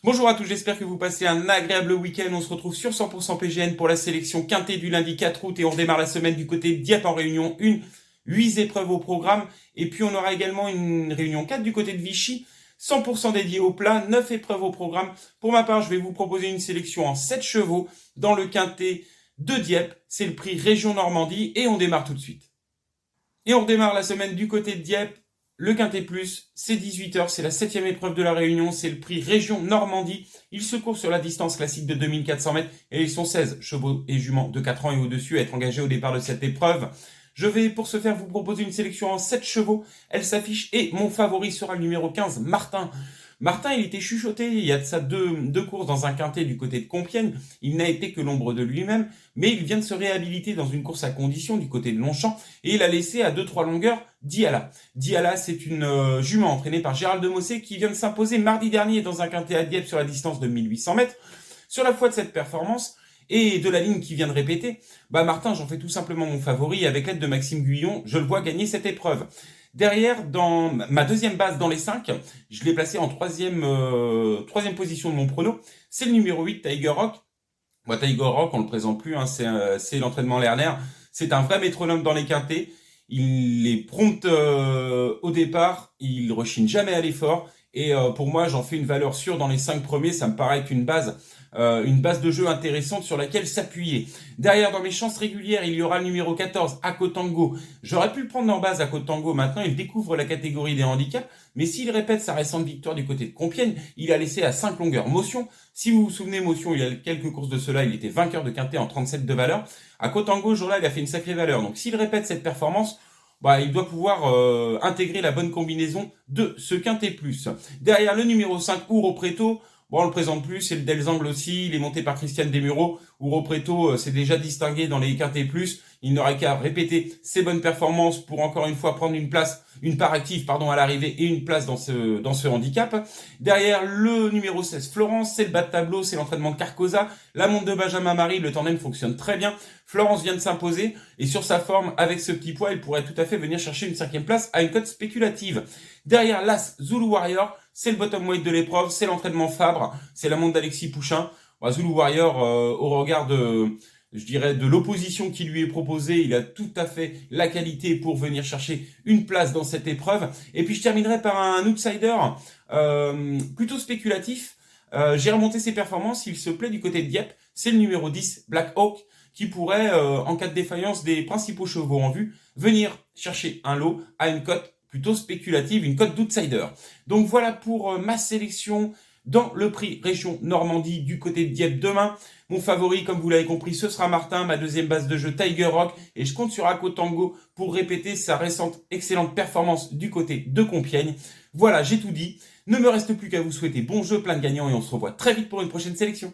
Bonjour à tous, j'espère que vous passez un agréable week-end. On se retrouve sur 100% PGN pour la sélection quintée du lundi 4 août et on démarre la semaine du côté de Dieppe en réunion 1. 8 épreuves au programme et puis on aura également une réunion 4 du côté de Vichy, 100% dédiée au plat, 9 épreuves au programme. Pour ma part, je vais vous proposer une sélection en 7 chevaux dans le quintet de Dieppe. C'est le prix Région Normandie et on démarre tout de suite. Et on redémarre la semaine du côté de Dieppe. Le Quintet Plus, c'est 18h, c'est la 7e épreuve de la Réunion, c'est le prix Région Normandie. Il se court sur la distance classique de 2400 mètres et ils sont 16 chevaux et juments de 4 ans et au-dessus à être engagés au départ de cette épreuve. Je vais pour ce faire vous proposer une sélection en 7 chevaux. Elle s'affiche et mon favori sera le numéro 15, Martin. Martin, il était chuchoté il y a de ça deux courses dans un quintet du côté de Compiègne. Il n'a été que l'ombre de lui-même, mais il vient de se réhabiliter dans une course à condition du côté de Longchamp et il a laissé à 2-3 longueurs Diala. Diala, c'est une jument entraînée par Gérald de Mossé qui vient de s'imposer mardi dernier dans un quintet à Dieppe sur la distance de 1800 mètres. Sur la foi de cette performance et de la ligne qui vient de répéter, Martin, j'en fais tout simplement mon favori. Avec l'aide de Maxime Guyon, je le vois gagner cette épreuve. Derrière, dans ma deuxième base dans les 5, je l'ai placé en troisième position de mon prono. C'est le numéro 8, Tiger Rock. Tiger Rock, on le présente plus, hein, c'est l'entraînement Lerner. C'est un vrai métronome dans les quintés. Il est prompt au départ, il rechigne jamais à l'effort. Et pour moi, j'en fais une valeur sûre dans les 5 premiers. Ça me paraît qu'une base de jeu intéressante sur laquelle s'appuyer. Derrière, dans mes chances régulières, il y aura le numéro 14, Akotango. J'aurais pu le prendre en base, Akotango. Maintenant, il découvre la catégorie des handicaps. Mais s'il répète sa récente victoire du côté de Compiègne, il a laissé à 5 longueurs Motion. Si vous vous souvenez, Motion, il y a quelques courses de cela, il était vainqueur de quintet en 37 de valeur. Akotango, ce jour-là, il a fait une sacrée valeur. Donc, s'il répète cette performance, il doit pouvoir intégrer la bonne combinaison de ce quintet plus. Derrière, le numéro 5, Ouro Preto. On le présente plus, c'est le Delzangle aussi, il est monté par Christiane Desmureaux. Ouro Preto s'est déjà distingué dans les quintets plus. Il n'aura qu'à répéter ses bonnes performances pour encore une fois prendre une part active, à l'arrivée et une place dans ce handicap. Derrière, le numéro 16, Florence, c'est le bas de tableau, c'est l'entraînement de Carcosa. La montre de Benjamin Marie, le tandem fonctionne très bien. Florence vient de s'imposer et sur sa forme, avec ce petit poids, il pourrait tout à fait venir chercher une 5e place à une cote spéculative. Derrière, l'As Zulu Warrior, c'est le bottom weight de l'épreuve, c'est l'entraînement Fabre, c'est la montre d'Alexis Pouchin. Zulu Warrior, au regard de l'opposition qui lui est proposée, il a tout à fait la qualité pour venir chercher une place dans cette épreuve. Et puis je terminerai par un outsider plutôt spéculatif. J'ai remonté ses performances, il se plaît du côté de Dieppe, c'est le numéro 10, Black Hawk, qui pourrait, en cas de défaillance des principaux chevaux en vue, venir chercher un lot à une cote plutôt spéculative, une cote d'outsider. Donc voilà pour ma sélection dans le prix Région Normandie du côté de Dieppe demain. Mon favori, comme vous l'avez compris, ce sera Martin, ma deuxième base de jeu Tiger Rock, et je compte sur Akotango pour répéter sa récente excellente performance du côté de Compiègne. Voilà, j'ai tout dit. Ne me reste plus qu'à vous souhaiter bon jeu, plein de gagnants, et on se revoit très vite pour une prochaine sélection.